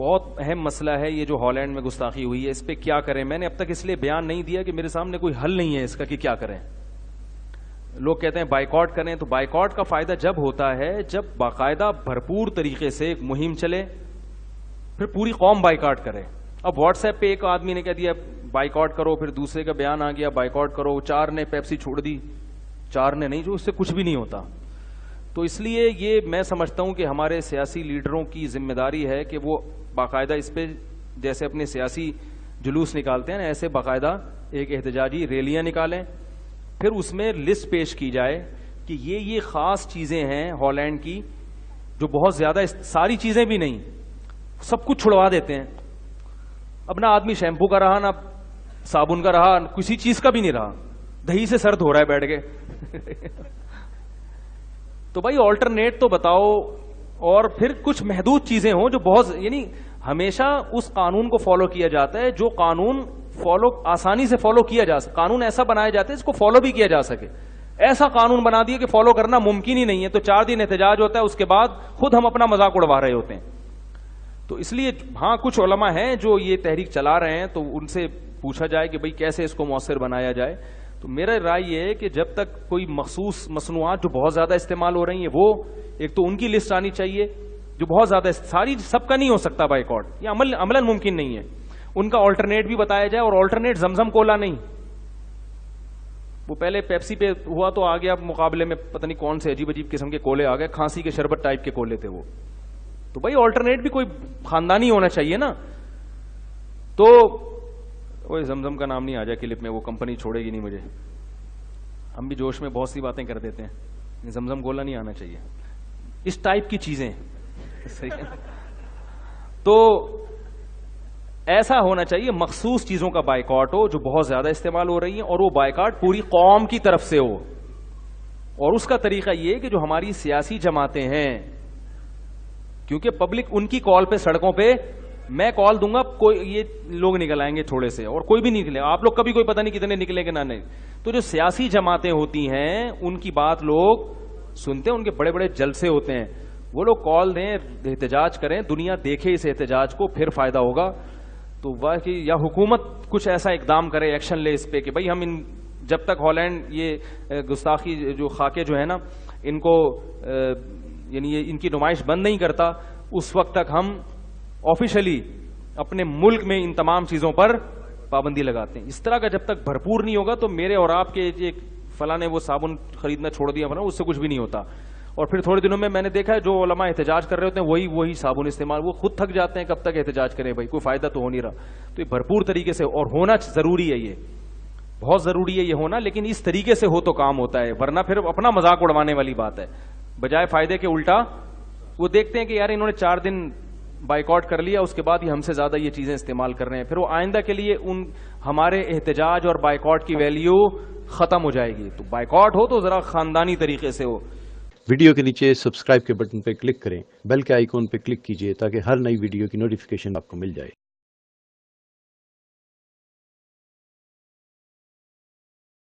بہت اہم مسئلہ ہے یہ جو ہالینڈ میں گستاخی ہوئی ہے، اس پہ کیا کریں. میں نے اب تک اس لیے بیان نہیں دیا کہ میرے سامنے کوئی حل نہیں ہے اس کا کہ کیا کریں. لوگ کہتے ہیں بائیکاٹ کریں، تو بائیکاٹ کا فائدہ جب ہوتا ہے جب باقاعدہ بھرپور طریقے سے ایک مہم چلے، پھر پوری قوم بائیکاٹ کرے. اب واٹس ایپ پہ ایک آدمی نے کہہ دیا بائیکاٹ کرو، پھر دوسرے کا بیان آ گیا بائیکاٹ کرو، 4 نے پیپسی چھوڑ دی، 4 نے نہیں، جو اس سے کچھ بھی نہیں ہوتا. تو اس لیے یہ میں سمجھتا ہوں کہ ہمارے سیاسی لیڈروں کی ذمہ داری ہے کہ وہ باقاعدہ اس پہ جیسے اپنے سیاسی جلوس نکالتے ہیں نا، ایسے باقاعدہ ایک احتجاجی ریلیاں نکالیں، پھر اس میں لسٹ پیش کی جائے کہ یہ خاص چیزیں ہیں ہالینڈ کی جو بہت زیادہ، ساری چیزیں بھی نہیں، سب کچھ چھڑوا دیتے ہیں. اب نہ آدمی شیمپو کا رہا، نہ صابن کا رہا، کسی چیز کا بھی نہیں رہا، دہی سے سر دھو رہا ہے بیٹھ کے. تو بھائی آلٹرنیٹ تو بتاؤ. اور پھر کچھ محدود چیزیں ہوں جو بہت، یعنی ہمیشہ اس قانون کو فالو کیا جاتا ہے جو قانون فالو آسانی سے فالو کیا جا سکے. قانون ایسا بنایا جاتا ہے جس کو فالو بھی کیا جا سکے. ایسا قانون بنا دیا کہ فالو کرنا ممکن ہی نہیں ہے، تو 4 دن احتجاج ہوتا ہے، اس کے بعد خود ہم اپنا مذاق اڑوا رہے ہوتے ہیں. تو اس لیے ہاں کچھ علماء ہیں جو یہ تحریک چلا رہے ہیں، تو ان سے پوچھا جائے کہ بھئی کیسے اس کو مؤثر بنایا جائے. تو میرا رائے یہ ہے کہ جب تک کوئی مخصوص مصنوعات جو بہت زیادہ استعمال ہو رہی ہیں، وہ ایک تو ان کی لسٹ آنی چاہیے جو بہت زیادہ، ساری سب کا نہیں ہو سکتا بائیکاٹ، یہ عملاً ممکن نہیں ہے. ان کا آلٹرنیٹ بھی بتایا جائے، اور آلٹرنیٹ زمزم کولا نہیں. وہ پہلے پیپسی پہ ہوا تو آ گیا مقابلے میں، پتہ نہیں کون سے عجیب قسم کے کولے آ گئے، کھانسی کے شربت ٹائپ کے کولے تھے وہ. تو بھائی آلٹرنیٹ بھی کوئی خاندانی ہونا چاہیے نا. تو وہ زمزم کا نام نہیں آ جائے کلپ میں، وہ کمپنی چھوڑے گی نہیں مجھے. ہم بھی جوش میں بہت سی باتیں کر دیتے ہیں، زمزم گولا نہیں آنا چاہیے. اس ٹائپ کی چیزیں صحیح ہے. تو ایسا ہونا چاہیے مخصوص چیزوں کا بائیکاٹ ہو جو بہت زیادہ استعمال ہو رہی ہیں، اور وہ بائیکاٹ پوری قوم کی طرف سے ہو. اور اس کا طریقہ یہ کہ جو ہماری سیاسی جماعتیں ہیں، کیونکہ پبلک ان کی کال پہ، سڑکوں پہ میں کال دوں گا، کوئی یہ لوگ نکل آئیں گے تھوڑے سے، اور کوئی بھی نہیں نکلے. آپ لوگ کبھی کوئی پتہ نہیں کتنے نکلیں گے نہ نہیں. تو جو سیاسی جماعتیں ہوتی ہیں ان کی بات لوگ سنتے ہیں، ان کے بڑے بڑے جلسے ہوتے ہیں، وہ لوگ کال دیں، احتجاج کریں، دنیا دیکھے اس احتجاج کو، پھر فائدہ ہوگا. تو واقعی یا حکومت کچھ ایسا اقدام کرے، ایکشن لے اس پہ کہ بھائی ہم جب تک ہالینڈ یہ گستاخی جو خاکے جو ہے نا ان کو یعنی ان کی نمائش بند نہیں کرتا، اس وقت تک ہم آفیشلی اپنے ملک میں ان تمام چیزوں پر پابندی لگاتے ہیں. اس طرح کا جب تک بھرپور نہیں ہوگا تو میرے اور آپ کے ایک فلاں نے وہ صابن خریدنا چھوڑ دیا اس سے کچھ بھی نہیں ہوتا. اور پھر تھوڑے دنوں میں نے دیکھا ہے جو علماء احتجاج کر رہے ہوتے ہیں وہی صابن استعمال، وہ خود تھک جاتے ہیں. کب تک احتجاج کریں بھائی، کوئی فائدہ تو ہو نہیں رہا. تو یہ بھرپور طریقے سے اور ہونا ضروری ہے، یہ بہت ضروری ہے یہ ہونا، لیکن اس طریقے سے ہو تو کام ہوتا ہے، ورنہ پھر اپنا مذاق اڑوانے والی بات ہے. بجائے فائدے کے الٹا وہ دیکھتے ہیں کہ یار انہوں نے 4 دن بائیکاٹ کر لیا، اس کے بعد ہی ہم سے زیادہ یہ چیزیں استعمال کر رہے ہیں، پھر وہ آئندہ کے لیے ہمارے احتجاج اور بائیکاٹ کی ویلیو ختم ہو جائے گی. تو بائیکاٹ ہو تو ذرا خاندانی طریقے سے ہو. ویڈیو کے نیچے سبسکرائب کے بٹن پہ کلک کریں، بیل کے آئیکن پہ کلک کیجئے تاکہ ہر نئی ویڈیو کی نوٹیفیکیشن آپ کو مل جائے.